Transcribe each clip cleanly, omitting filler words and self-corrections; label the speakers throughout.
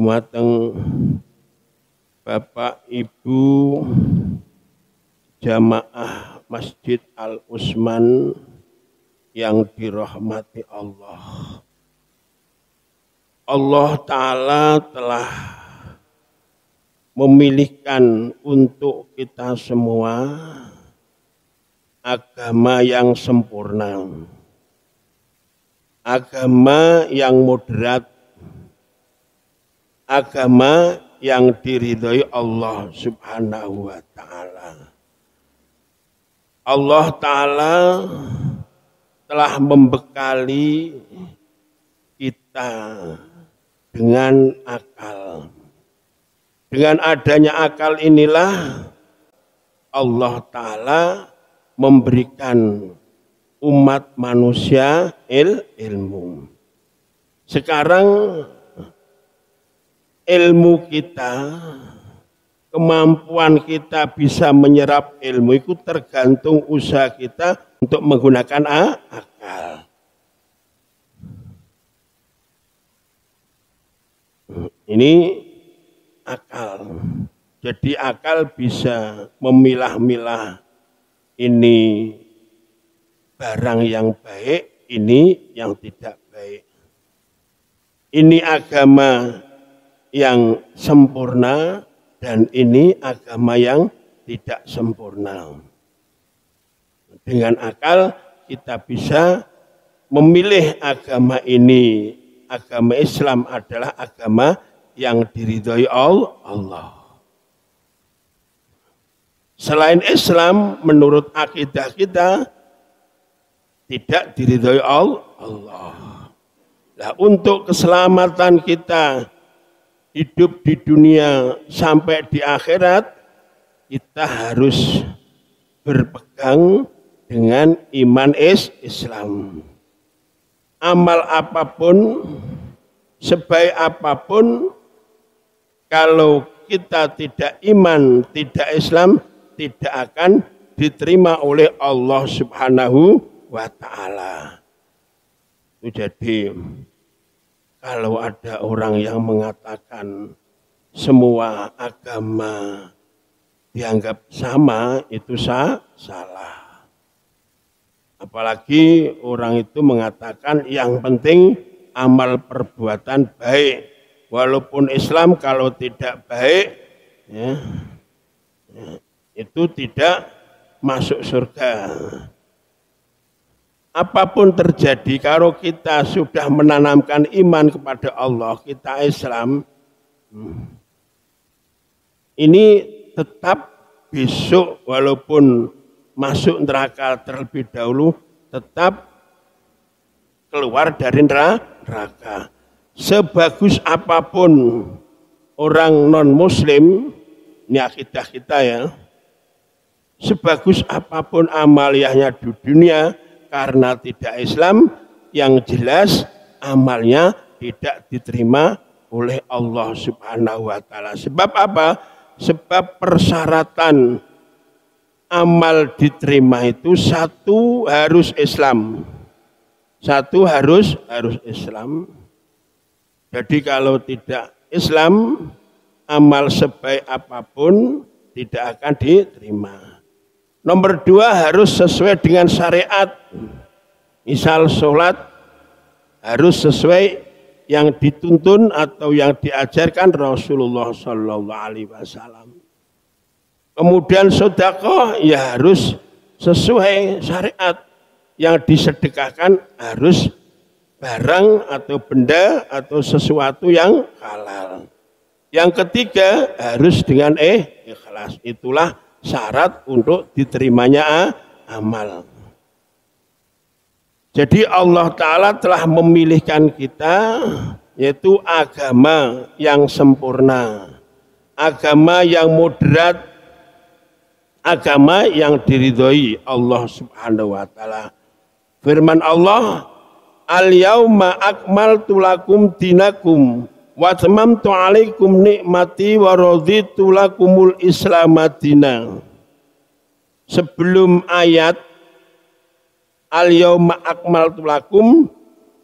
Speaker 1: dumateng Bapak Ibu jamaah Masjid Al Utsman yang dirahmati Allah. Allah Ta'ala telah memilihkan untuk kita semua agama yang sempurna, agama yang moderat, agama yang diridhoi Allah Subhanahu wa Ta'ala. Allah Ta'ala telah membekali kita dengan akal. Dengan adanya akal inilah Allah Ta'ala memberikan umat manusia ilmu. Sekarang ilmu kita, kemampuan kita bisa menyerap ilmu itu tergantung usaha kita untuk menggunakan akal. Ini akal. Jadi akal bisa memilah-milah ini barang yang baik, ini yang tidak baik. Ini agama yang sempurna dan ini agama yang tidak sempurna. Dengan akal kita bisa memilih agama ini. Agama Islam adalah agama yang diridhoi Allah. Selain Islam, menurut akidah kita, tidak diridhoi Allah. Nah, untuk keselamatan kita hidup di dunia sampai di akhirat, kita harus berpegang dengan iman Islam. Amal apapun, sebaik apapun, kalau kita tidak iman, tidak Islam, tidak akan diterima oleh Allah Subhanahu wa Ta'ala. Jadi kalau ada orang yang mengatakan semua agama dianggap sama, itu salah. Apalagi orang itu mengatakan yang penting amal perbuatan baik. Walaupun Islam kalau tidak baik, itu tidak masuk surga. Apapun terjadi, kalau kita sudah menanamkan iman kepada Allah, kita Islam, ini tetap besok walaupun masuk neraka terlebih dahulu, tetap keluar dari neraka. Sebagus apapun orang non-muslim, ini akidah kita ya, sebagus apapun amaliyahnya di dunia, karena tidak Islam, yang jelas amalnya tidak diterima oleh Allah Subhanahu wa Ta'ala. Sebab apa? Sebab persyaratan amal diterima itu satu harus Islam. Satu harus Islam. Jadi kalau tidak Islam, amal sebaik apapun tidak akan diterima. Nomor dua, harus sesuai dengan syariat. Misal sholat harus sesuai yang dituntun atau yang diajarkan Rasulullah Sallallahu Alaihi Wasallam. Kemudian sedekah ya harus sesuai syariat. Yang disedekahkan harus barang atau benda atau sesuatu yang halal. Yang ketiga harus dengan ikhlas. Itulah syarat untuk diterimanya amal. Jadi Allah Ta'ala telah memilihkan kita, yaitu agama yang sempurna, agama yang moderat, agama yang diridhoi Allah Subhanahu wa Ta'ala. Firman Allah, al-yauma akmaltu lakum dinakum wa tamamtu alaikum nikmati wa raditu lakumul Islam madina. Sebelum ayat al-yauma akmaltu lakum,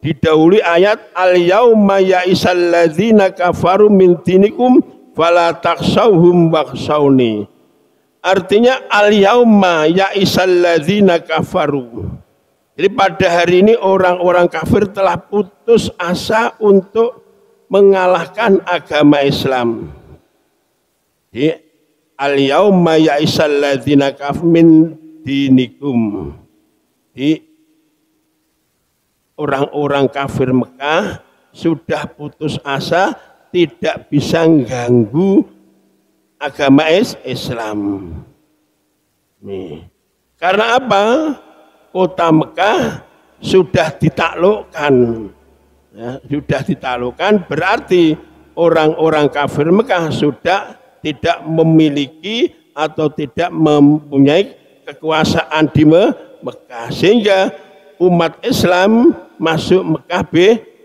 Speaker 1: didahului ayat al-yauma ya'isal ladzina kafaru min dinikum fala takhshawhum wakhshawni. Artinya al-yauma ya'isal ladzina kafaru. Jadi pada hari ini orang-orang kafir telah putus asa untuk mengalahkan agama Islam. Jadi al-yauma ya'isal ladzina kafaru min dinikum. Jadi orang-orang kafir Mekah sudah putus asa tidak bisa mengganggu agama Islam. Nih. Karena apa? Kota Mekah sudah ditaklukkan. Ya, sudah ditaklukkan berarti orang-orang kafir Mekah sudah tidak memiliki atau tidak mempunyai kekuasaan di Mekah, sehingga umat Islam masuk Mekah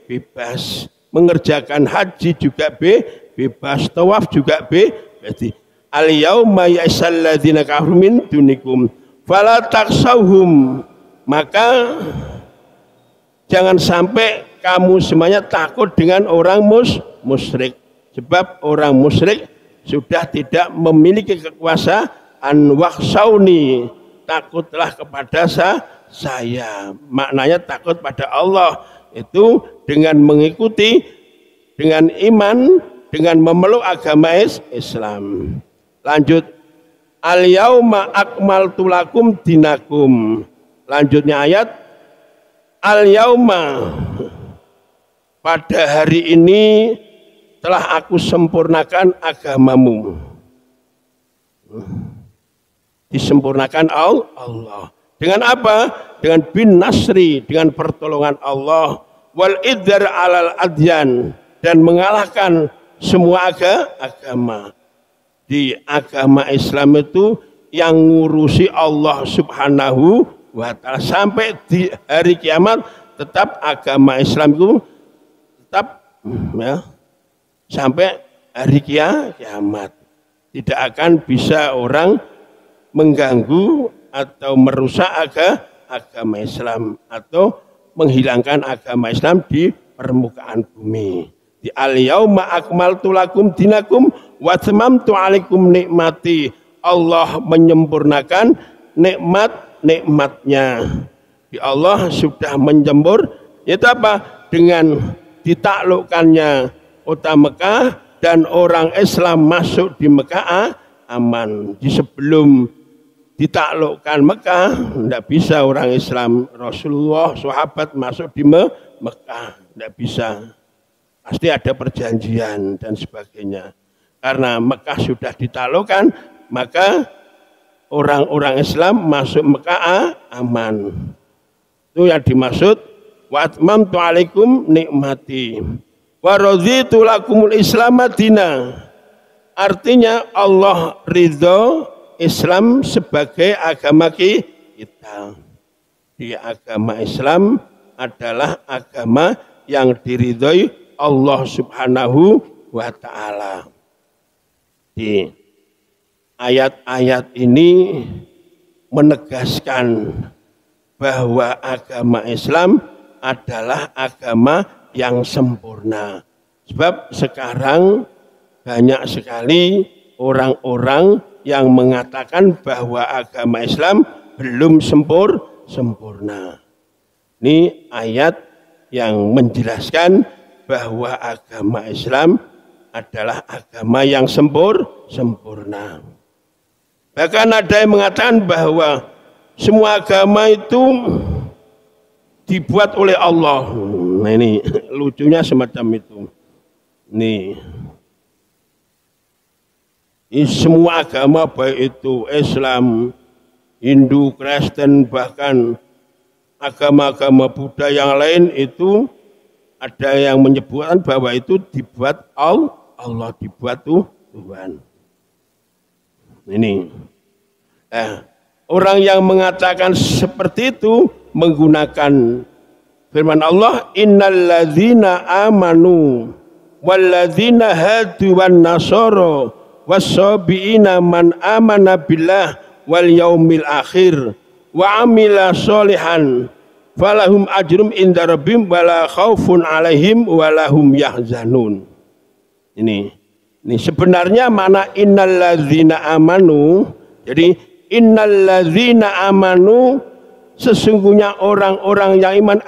Speaker 1: bebas, mengerjakan haji juga bebas, tawaf juga bebas. Al-yauma ya'isal ladzina kafaru min dunikum fala takhshawhum, maka jangan sampai kamu semuanya takut dengan orang musyrik, sebab orang musyrik sudah tidak memiliki kekuasaan. Wakhshawni, takutlah kepada saya. Maknanya takut pada Allah itu dengan mengikuti, dengan iman, dengan memeluk agama Islam. Lanjut, al-yauma akmaltu lakum dinakum. Lanjutnya ayat, al-yauma, pada hari ini telah aku sempurnakan agamamu. Disempurnakan Allah. Dengan apa? Dengan bin nasri, dengan pertolongan Allah. Wal idzar alal adyan, dan mengalahkan semua agama. Di agama Islam itu yang ngurusi Allah Subhanahu wa ta'ala. Sampai di hari kiamat tetap agama Islam itu tetap ya, sampai hari kiamat. Tidak akan bisa orang mengganggu atau merusak agama Islam atau menghilangkan agama Islam di permukaan bumi. Di al-yauma akmaltu lakum dinakum wa atmamtu alaikum nikmati. Allah menyempurnakan nikmat-nikmatnya. Di Allah sudah menjemur, itu apa? Dengan ditaklukkannya kota Mekah dan orang Islam masuk di Mekah aman. Di sebelum ditaklukkan Mekah, tidak bisa orang Islam, Rasulullah, sahabat masuk di Mekah, tidak bisa. Pasti ada perjanjian dan sebagainya. Karena Mekah sudah ditaklukkan, maka orang-orang Islam masuk Mekah aman. Itu yang dimaksud wa atmamtu alaikum nikmati wa raditu lakumul Islam madina. Artinya Allah ridho Islam sebagai agama kita. Di agama Islam adalah agama yang diridhoi Allah Subhanahu wa ta'ala. Di ayat-ayat ini menegaskan bahwa agama Islam adalah agama yang sempurna. Sebab sekarang banyak sekali orang-orang yang mengatakan bahwa agama Islam belum sempurna. Ini ayat yang menjelaskan bahwa agama Islam adalah agama yang sempurna. Bahkan ada yang mengatakan bahwa semua agama itu dibuat oleh Allah. Nah ini lucunya semacam itu. Nih. Semua agama baik itu Islam, Hindu, Kristen, bahkan agama-agama Buddha yang lain itu ada yang menyebutkan bahwa itu dibuat Allah, dibuat Tuhan. Ini. Orang yang mengatakan seperti itu menggunakan firman Allah, innalladzina amanu walladzina hadu wan nasara wassabiina man amana billah wal yaumil akhir wa amila sholihan falahum ajrum inda rabbim wala khaufun alaihim walahum yahzanun. Ini sebenarnya mana innalladzina amanu. Jadi innalladzina amanu, sesungguhnya orang-orang yang iman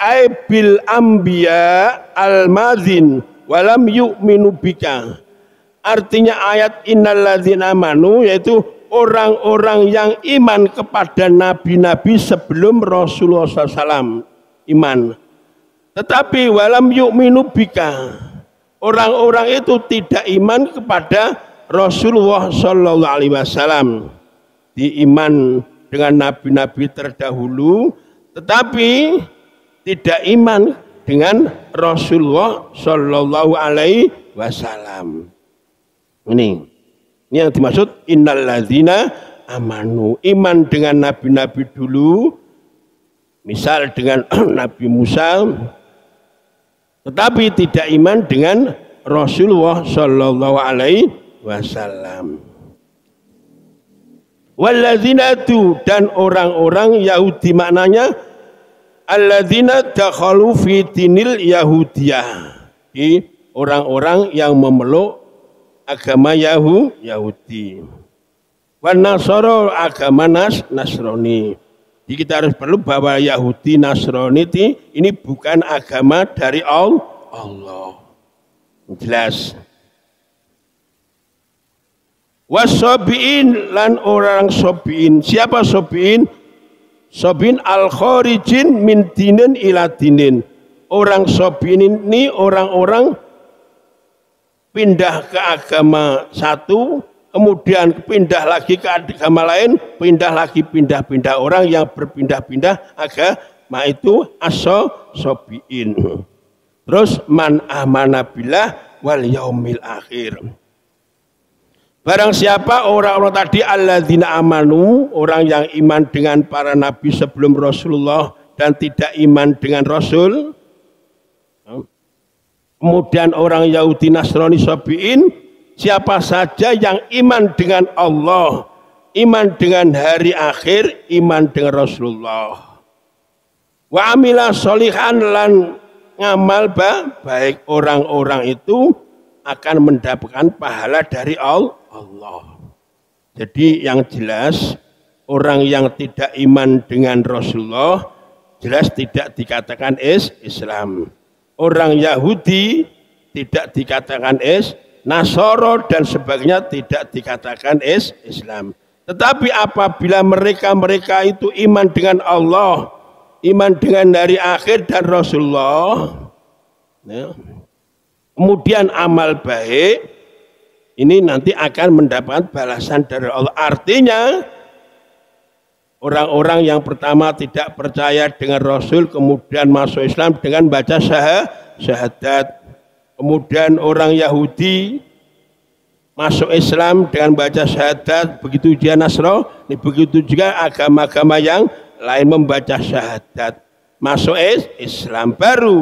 Speaker 1: bil anbiya al-madzin walam yu'minu bika. Artinya ayat innalladzina amanu yaitu orang-orang yang iman kepada nabi-nabi sebelum Rasulullah SAW iman. Tetapi walam yu'minu bika, orang-orang itu tidak iman kepada Rasulullah Sallallahu Alaihi Wasallam. Diiman dengan nabi-nabi terdahulu, tetapi tidak iman dengan Rasulullah Sallallahu Alaihi Wasallam. Ini yang dimaksud innalladzina amanu, iman dengan nabi-nabi dulu, misal dengan Nabi Musa, tetapi tidak iman dengan Rasulullah Sallallahu Alaihi Wasallam. Walladzina tu, dan orang-orang Yahudi, maknanya alladzina dakhalu fi dinil Yahudiyah, orang-orang yang memeluk agama Yahudi. Wan Nasara, agama Nasrani. Jadi kita harus perlu bahwa Yahudi Nasrani ini bukan agama dari Allah. Jelas. Wasobiin, lan orang sobiin. Siapa sobiin? Sobiin al-kharijin min dinin ila dinin. Orang sobiin ini orang-orang pindah ke agama satu, kemudian pindah lagi ke agama lain, pindah-pindah orang yang berpindah-pindah agama itu as-sobiin. Terus man amana billah wal yaumil akhir. Barang siapa orang-orang tadi alladzina amanu, orang yang iman dengan para nabi sebelum Rasulullah dan tidak iman dengan Rasul. Kemudian orang Yahudi Nasrani Sabiin, siapa saja yang iman dengan Allah, iman dengan hari akhir, iman dengan Rasulullah. Wa amila sholihan, lan ngamal baik, orang-orang itu akan mendapatkan pahala dari Allah. Jadi yang jelas, orang yang tidak iman dengan Rasulullah jelas tidak dikatakan Islam. Orang Yahudi tidak dikatakan Nasara dan sebagainya tidak dikatakan Islam. Tetapi apabila mereka itu iman dengan Allah, iman dengan hari akhir dan Rasulullah, ya, kemudian amal baik, ini nanti akan mendapatkan balasan dari Allah. Artinya orang-orang yang pertama tidak percaya dengan Rasul, kemudian masuk Islam dengan baca syahadat. Kemudian orang Yahudi masuk Islam dengan baca syahadat, begitu dia Nasrani, begitu juga agama-agama yang lain membaca syahadat, masuk Islam. Baru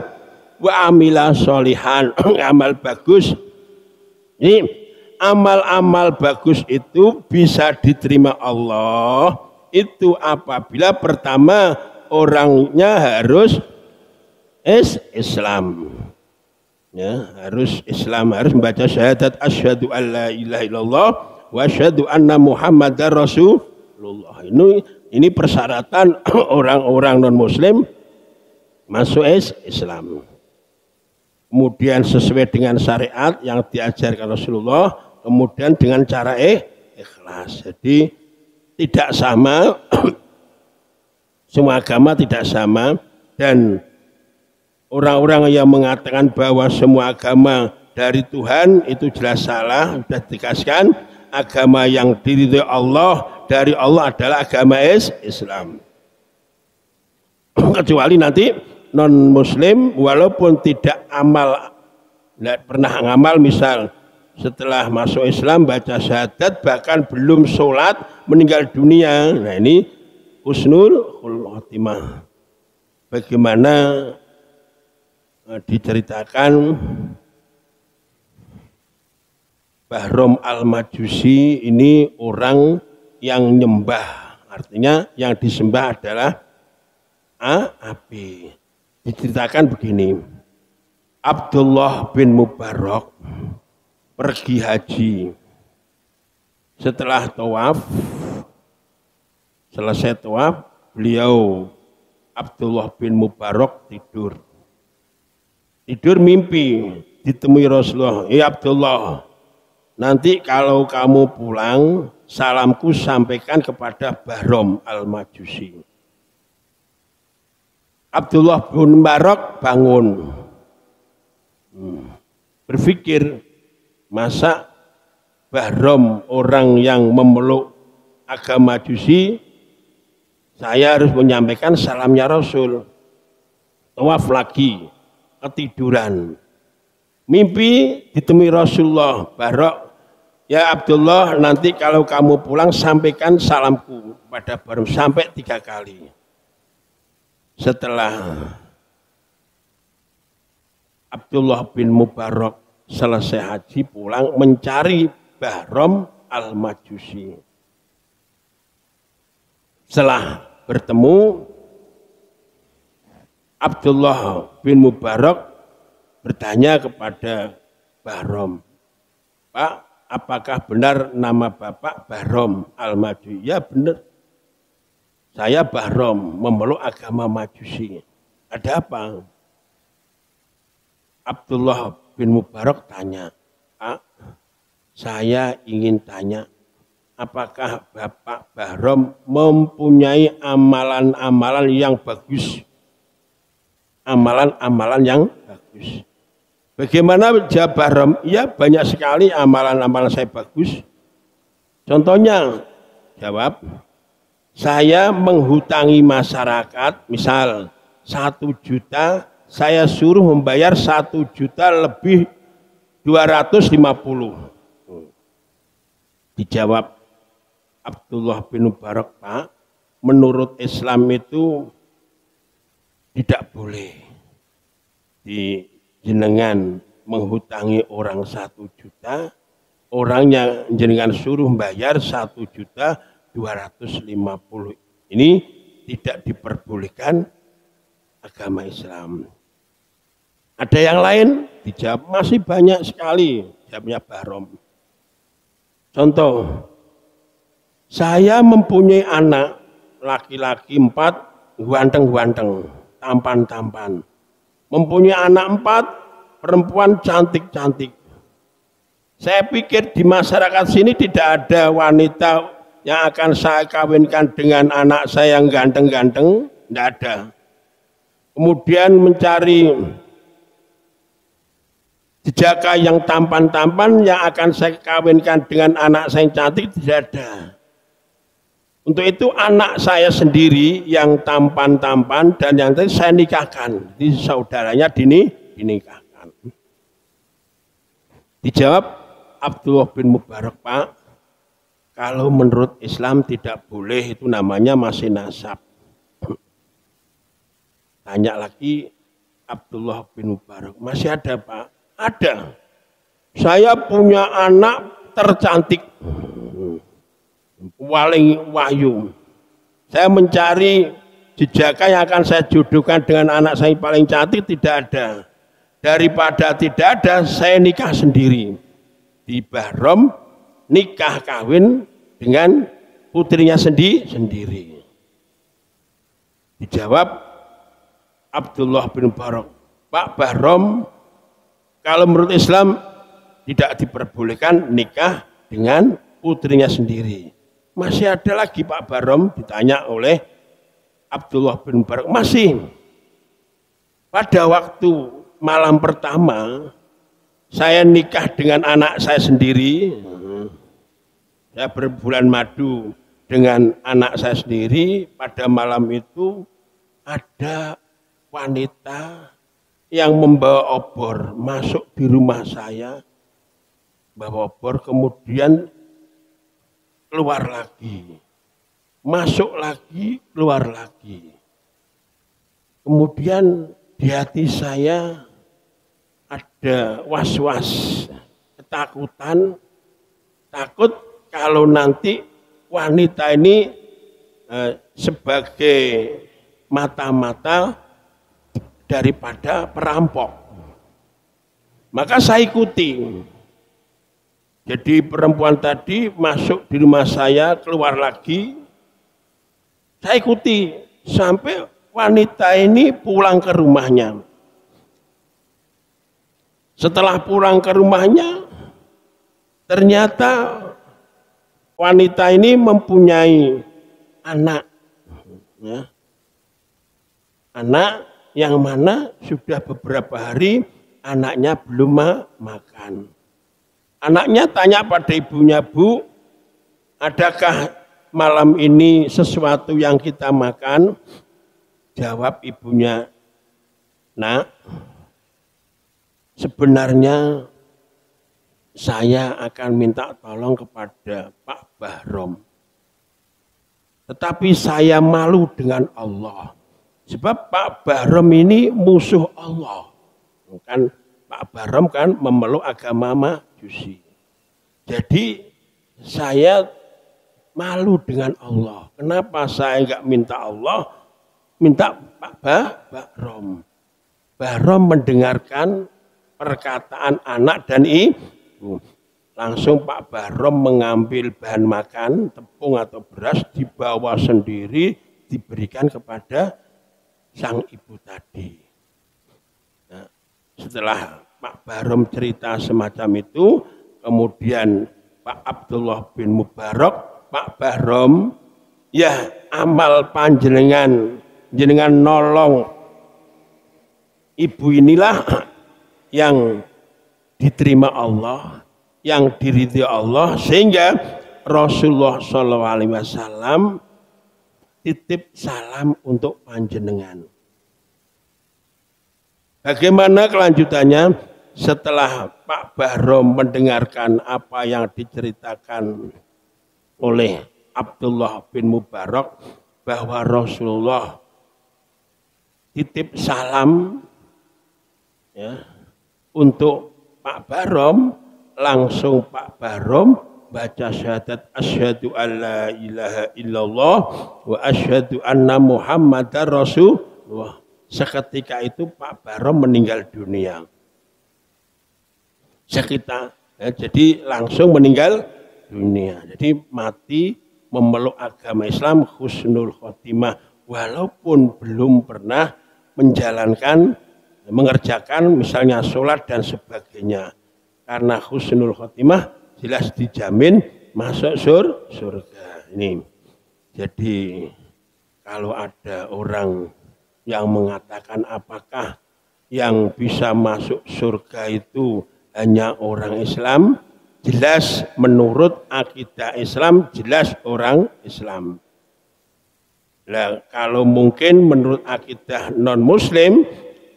Speaker 1: wa amila sholihan, amal bagus. Ini amal-amal bagus itu bisa diterima Allah itu apabila pertama orangnya harus Islam, ya, harus Islam, harus membaca syahadat asyhadu alla ilaha illallah wa asyhadu anna muhammadar rasulullah. Ini persyaratan orang-orang non muslim masuk Islam. Kemudian sesuai dengan syariat yang diajarkan Rasulullah, kemudian dengan cara ikhlas. Jadi tidak sama, semua agama tidak sama, dan orang-orang yang mengatakan bahwa semua agama dari Tuhan itu jelas salah. Sudah dikasihkan agama yang diridhoi Allah dari Allah adalah agama Islam. Kecuali nanti non muslim walaupun tidak amal, tidak pernah ngamal, misal setelah masuk Islam baca syahadat bahkan belum sholat meninggal dunia, nah ini husnul khotimah. Bagaimana diceritakan Bahrom al-Majusi ini orang yang nyembah, artinya yang disembah adalah api. Diceritakan begini, Abdullah bin Mubarak pergi haji. Setelah tawaf, selesai tawaf, beliau Abdullah bin Mubarak tidur. Tidur mimpi, ditemui Rasulullah, "Ya Abdullah, nanti kalau kamu pulang, salamku sampaikan kepada Bahram al-Majusi." Abdullah bin Mubarak bangun. Berpikir, masa Bahram orang yang memeluk agama Majusi, saya harus menyampaikan salamnya Rasul. Tawaf lagi, ketiduran. Mimpi ditemui Rasulullah, Barok, "Ya Abdullah, nanti kalau kamu pulang sampaikan salamku kepada Bahram," sampai 3 kali. Setelah Abdullah bin Mubarak selesai haji pulang mencari Bahram al-Majusi. Setelah bertemu, Abdullah bin Mubarak bertanya kepada Bahram, "Pak, apakah benar nama Bapak Bahram al-Majusi?" "Ya benar. Saya Bahram, memeluk agama Majusi." "Ada apa?" Abdullah bin Mubarak tanya, "Pak, saya ingin tanya, apakah Bapak Bahram mempunyai amalan-amalan yang bagus?" Amalan-amalan yang bagus. Bagaimana jawab Bahram? "Ya banyak sekali amalan-amalan saya bagus. Contohnya," jawab, "saya menghutangi masyarakat, misal 1 juta, saya suruh membayar 1 juta lebih 250. Dijawab Abdullah bin Mubarak, "Pak, menurut Islam itu tidak boleh di jenengan menghutangi orang 1 juta, orangnya jenengan suruh membayar 1 juta 250. Ini tidak diperbolehkan agama Islam." "Ada yang lain?" Dijawab, "Masih banyak sekali," jawabnya Bahram. Contoh, "Saya mempunyai anak laki-laki 4, ganteng-ganteng, tampan-tampan. Mempunyai anak 4, perempuan cantik-cantik. Saya pikir di masyarakat sini tidak ada wanita yang akan saya kawinkan dengan anak saya yang ganteng-ganteng, tidak ada. Kemudian mencari jejaka yang tampan-tampan yang akan saya kawinkan dengan anak saya yang cantik, tidak ada. Untuk itu anak saya sendiri yang tampan-tampan dan yang tadi saya nikahkan." Jadi saudaranya dinikahkan. Dijawab Abdullah bin Mubarak, "Pak, kalau menurut Islam tidak boleh, itu namanya masih nasab." Tanya lagi Abdullah bin Mubarak, "Masih ada, Pak?" "Ada. Saya punya anak tercantik, paling wahyu. Saya mencari jejaka yang akan saya jodohkan dengan anak saya yang paling cantik, tidak ada. Daripada tidak ada, saya nikah sendiri." Di Bahram nikah kawin dengan putrinya sendiri. Dijawab Abdullah bin Mubarak, "Pak Bahram, kalau menurut Islam tidak diperbolehkan nikah dengan putrinya sendiri." "Masih ada lagi Pak Bahram?" ditanya oleh Abdullah bin Mubarak. "Masih. Pada waktu malam pertama saya nikah dengan anak saya sendiri, saya berbulan madu dengan anak saya sendiri. Pada malam itu ada wanita yang membawa obor masuk di rumah saya, bawa obor, kemudian keluar lagi, masuk lagi, keluar lagi. Kemudian di hati saya ada was-was, ketakutan, takut kalau nanti wanita ini sebagai mata-mata daripada perampok. Maka saya ikuti. Jadi perempuan tadi masuk di rumah saya, keluar lagi. Saya ikuti sampai wanita ini pulang ke rumahnya. Setelah pulang ke rumahnya, ternyata wanita ini mempunyai anak. Ya. Anak yang mana sudah beberapa hari anaknya belum makan. Anaknya tanya pada ibunya, "Bu, adakah malam ini sesuatu yang kita makan?" Jawab ibunya, "Nak, sebenarnya saya akan minta tolong kepada Pak Bahrom. Tetapi saya malu dengan Allah. Sebab Pak Bahrom ini musuh Allah." Kan Pak Bahrom kan memeluk agama Majusi. Jadi saya malu dengan Allah. Kenapa saya enggak minta Allah, minta Pak Bahrom. Bahrom mendengarkan perkataan anak dan ibu. Langsung Pak Bahrom mengambil bahan makan, tepung atau beras, dibawa sendiri, diberikan kepada sang ibu tadi. Nah, setelah Pak Bahrom cerita semacam itu, kemudian Pak Abdullah bin Mubarak, "Pak Bahrom, ya amal panjenengan, jenengan nolong ibu inilah yang diterima Allah, yang diridhoi Allah, sehingga Rasulullah SAW titip salam untuk panjenengan." Bagaimana kelanjutannya? Setelah Pak Bahrom mendengarkan apa yang diceritakan oleh Abdullah bin Mubarak bahwa Rasulullah titip salam ya, untuk Pak Bahrom, langsung Pak Bahrom baca syahadat asyhadu alla ilaha illallah wa asyhadu anna muhammadar rasulullah. Seketika itu Pak Bahrom meninggal dunia. Jadi langsung meninggal dunia. Jadi mati memeluk agama Islam husnul khotimah, walaupun belum pernah mengerjakan misalnya sholat dan sebagainya. Karena husnul khotimah jelas dijamin masuk surga. Ini. Jadi kalau ada orang yang mengatakan apakah yang bisa masuk surga itu hanya orang Islam, jelas menurut akidah Islam, jelas orang Islam. Nah, kalau mungkin menurut akidah non-Muslim,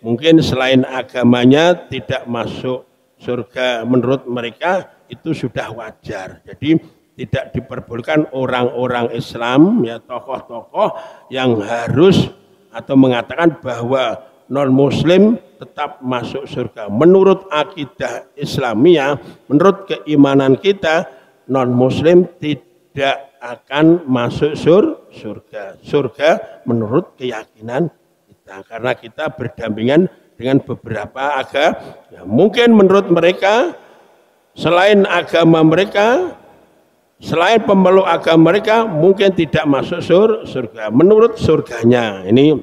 Speaker 1: mungkin selain agamanya tidak masuk surga, menurut mereka itu sudah wajar. Jadi tidak diperbolehkan orang-orang Islam, ya tokoh-tokoh yang harus atau mengatakan bahwa non-Muslim tetap masuk surga. Menurut akidah Islamiyah, menurut keimanan kita, non-Muslim tidak akan masuk surga. Surga menurut keyakinan kita, karena kita berdampingan dengan beberapa agama. Ya, mungkin menurut mereka, selain agama mereka, selain pemeluk agama mereka, mungkin tidak masuk surga. Menurut surganya ini,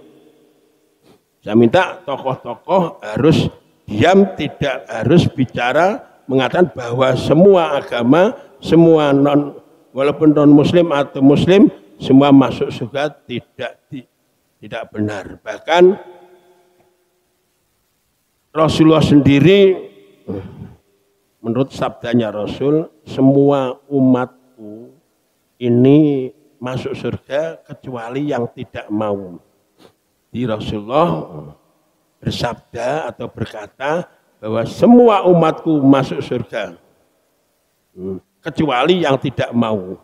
Speaker 1: saya minta tokoh-tokoh harus diam, tidak harus bicara, mengatakan bahwa semua agama, semua walaupun non-Muslim atau Muslim, semua masuk surga, tidak benar. Bahkan Rasulullah sendiri, menurut sabdanya Rasul, semua umatku ini masuk surga kecuali yang tidak mau. Di Rasulullah bersabda atau berkata bahwa semua umatku masuk surga kecuali yang tidak mau.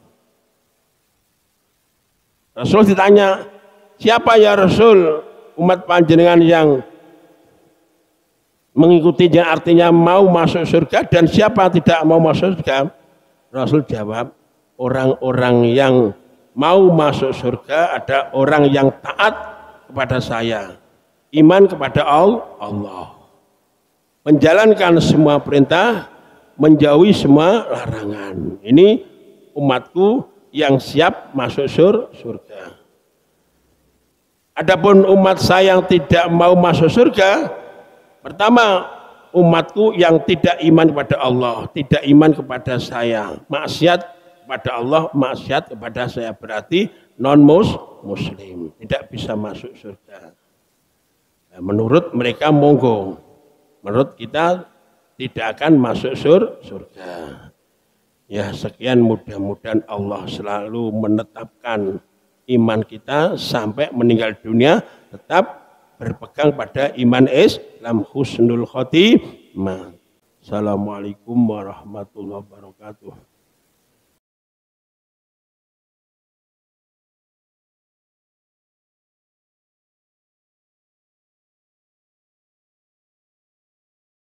Speaker 1: Rasul ditanya, siapa ya Rasul umat panjenengan yang mengikuti, artinya mau masuk surga, dan siapa tidak mau masuk surga? Rasul jawab, orang-orang yang mau masuk surga ada orang yang taat kepada saya. Iman kepada Allah. Menjalankan semua perintah, menjauhi semua larangan. Ini umatku yang siap masuk surga. Adapun umat saya yang tidak mau masuk surga, pertama umatku yang tidak iman kepada Allah, tidak iman kepada saya, maksiat kepada Allah, maksiat kepada saya, berarti non-muslim, tidak bisa masuk surga. Nah, menurut mereka monggo, menurut kita tidak akan masuk surga. Ya, sekian, mudah-mudahan Allah selalu menetapkan iman kita sampai meninggal dunia tetap berpegang pada iman Islam, husnul khotimah. Assalamualaikum warahmatullahi wabarakatuh.